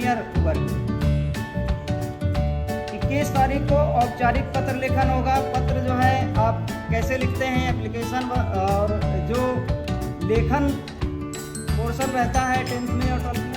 Junior वर्ग। 21 तारीख को औपचारिक पत्र लेखन होगा। पत्र जो है आप कैसे लिखते हैं, एप्लीकेशन और जो लेखन पोर्शन रहता है 10th में और 12th में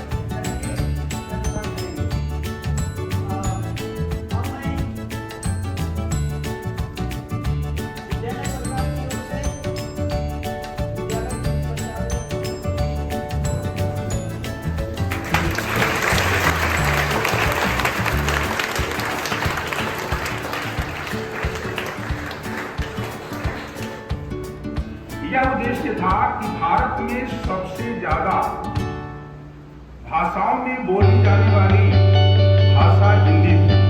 यह उद्देश्य था कि भारत में सबसे ज्यादा भाषाओं में बोली जाने वाली भाषा हिंदी थी।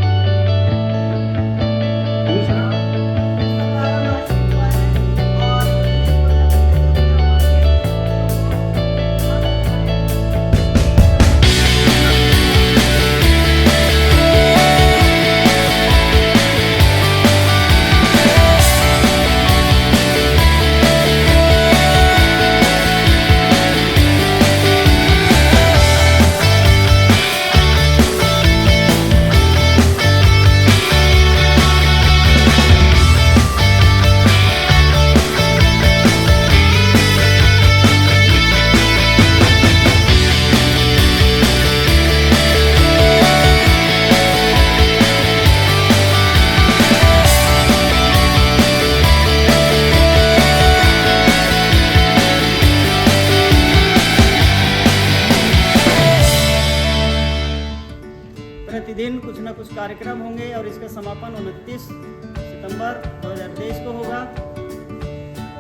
प्रतिदिन कुछ न कुछ कार्यक्रम होंगे और इसका समापन 29 सितंबर 2023 को होगा।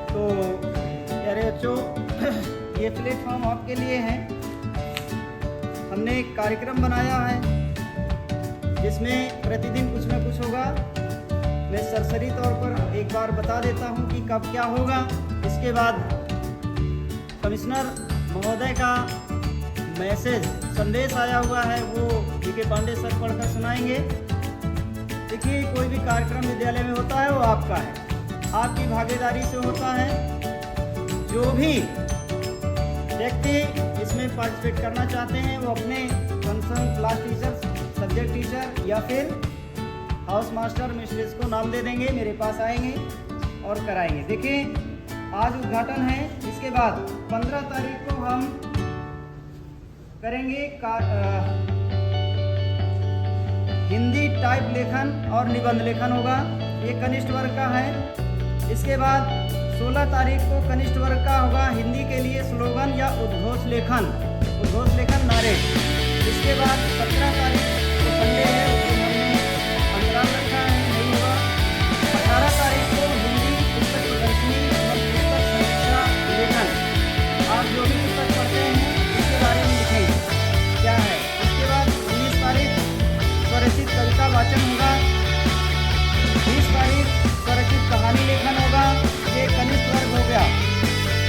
तो प्यारे बच्चों, ये प्लेटफॉर्म आपके लिए है। हमने एक कार्यक्रम बनाया है जिसमें प्रतिदिन कुछ न कुछ होगा। मैं सरसरी तौर पर एक बार बता देता हूँ कि कब क्या होगा। इसके बाद कमिश्नर महोदय का मैसेज संदेश आया हुआ है, वो DK पांडे सर पढ़कर सुनाएंगे। देखिए, कोई भी कार्यक्रम विद्यालय में होता है वो आपका है, आपकी भागीदारी से होता है। जो भी व्यक्ति इसमें पार्टिसिपेट करना चाहते हैं वो अपने concern class teacher, subject teacher या फिर हाउस मास्टर, मिस्ट्रेस को नाम दे देंगे, मेरे पास आएंगे और कराएंगे। देखिए, आज उद्घाटन है। इसके बाद 15 तारीख को हम करेंगे हिंदी टाइप लेखन और निबंध लेखन होगा। ये कनिष्ठ वर्ग का है। इसके बाद 16 तारीख को कनिष्ठ वर्ग का होगा हिंदी के लिए स्लोगन या उद्घोष लेखन नारे। इसके बाद 17 तारीख को संडे है, उसको हमने अंतराल रखा है, नहीं होगा। 18 तारीख को हिंदी पुस्तक प्रदर्शनी एवं पुस्तक समीक्षा लेखन। आप जो भी पुस्तक पढ़ते हैं उसके बारे में लिखेंगे क्या है। उसके बाद 19 तारीख स्वरचित कविता वाचन होगा। 20 तारीख स्वरचित कहानी लेखन होगा। ये कनिष्ठ वर्ग हो गया,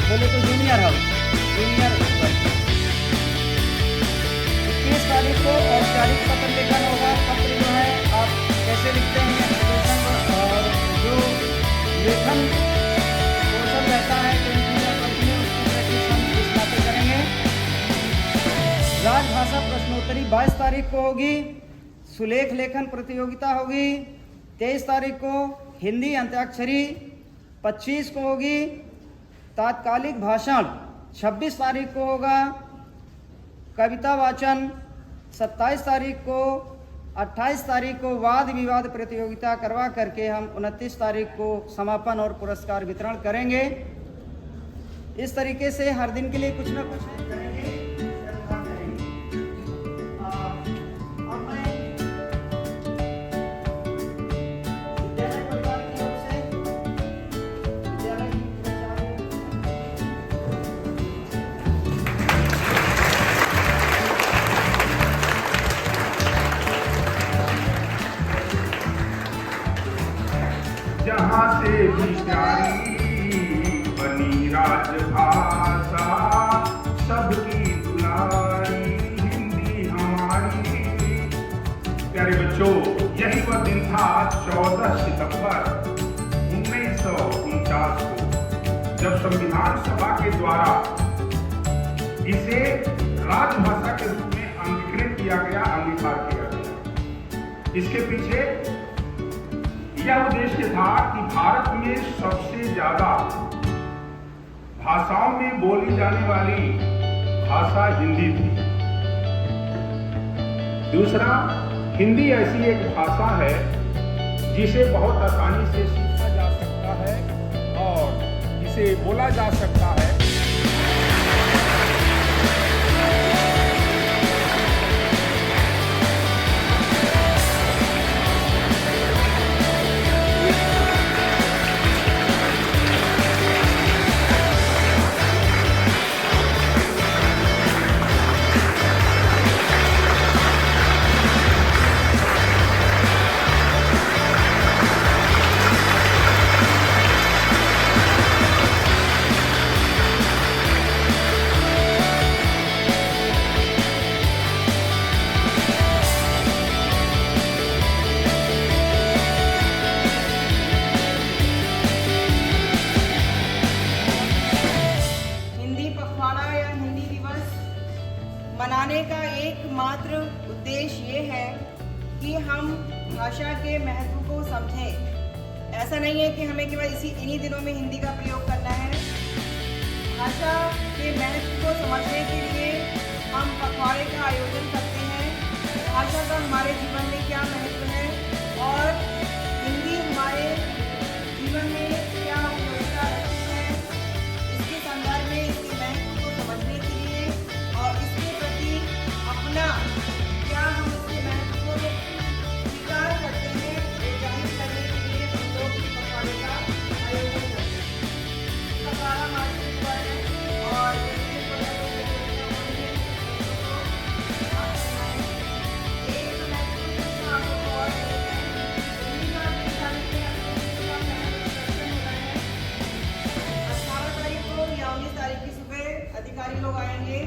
बोले तो जूनियर वर्ग। 21 तारीख को औपचारिक पत्र लेखन होगा। पत्र जो है आप कैसे लिखते हैं, एप्लीकेशन और जो लेखन पोर्शन रहता है उसकी प्रैक्टिस हम इस बातें करेंगे। राजभाषा प्रश्नोत्तरी 22 तारीख को होगी। सुलेख लेखन प्रतियोगिता होगी 23 तारीख को। हिंदी अंत्याक्षरी 25 को होगी। तात्कालिक भाषण 26 तारीख को होगा। कविता वाचन 27 तारीख को। 28 तारीख को वाद विवाद प्रतियोगिता करवा करके हम 29 तारीख को समापन और पुरस्कार वितरण करेंगे। इस तरीके से हर दिन के लिए कुछ न कुछ करेंगे। जहाँ से भी प्यारी बनी राजभाषा, सबकी दुलारी हिंदी हमारी। प्यारे बच्चों, यही वह दिन था 14 सितंबर 1949 को, जब संविधान सभा के द्वारा इसे राजभाषा के रूप में अंगीकृत किया गया, अंगीकार किया गया। इसके पीछे यह उद्देश्य था कि भारत में सबसे ज्यादा भाषाओं में बोली जाने वाली भाषा हिंदी थी। दूसरा, हिंदी ऐसी एक भाषा है जिसे बहुत आसानी से सीखा जा सकता है और इसे बोला जा सकता है। मनाने का एकमात्र उद्देश्य ये है कि हम भाषा के महत्व को समझें। ऐसा नहीं है कि हमें केवल इन्हीं दिनों में हिंदी का प्रयोग करना है। भाषा के महत्व को समझने के लिए हम पखवाड़े का आयोजन करते हैं। भाषा का हमारे जीवन में क्या महत्व है और हिंदी हमारे जीवन में क्या भूमिका रखती है, इसके संदर्भ में इसके महत्व को समझने के लिए और इसके प्रति अपना क्या हम इसके महत्व को स्वीकार करते हैं, ये जाहिर करने के लिए हम लोग पखवाड़े का आयोजन करते हैं। पखवाड़ा मार्च हुआ है और अधिकारी लोग आएंगे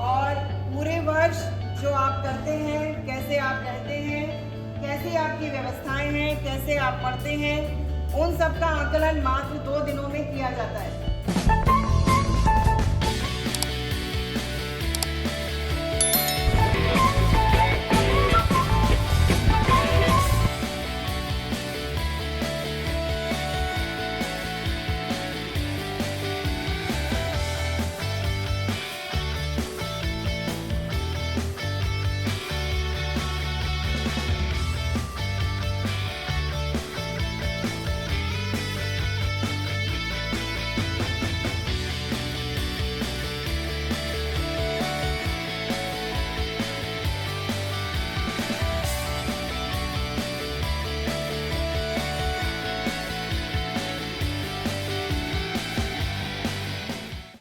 और पूरे वर्ष जो आप करते हैं, कैसे आप रहते हैं, कैसे आपकी व्यवस्थाएं हैं, कैसे आप पढ़ते हैं, उन सब का आकलन मात्र 2 दिनों में किया जाता है।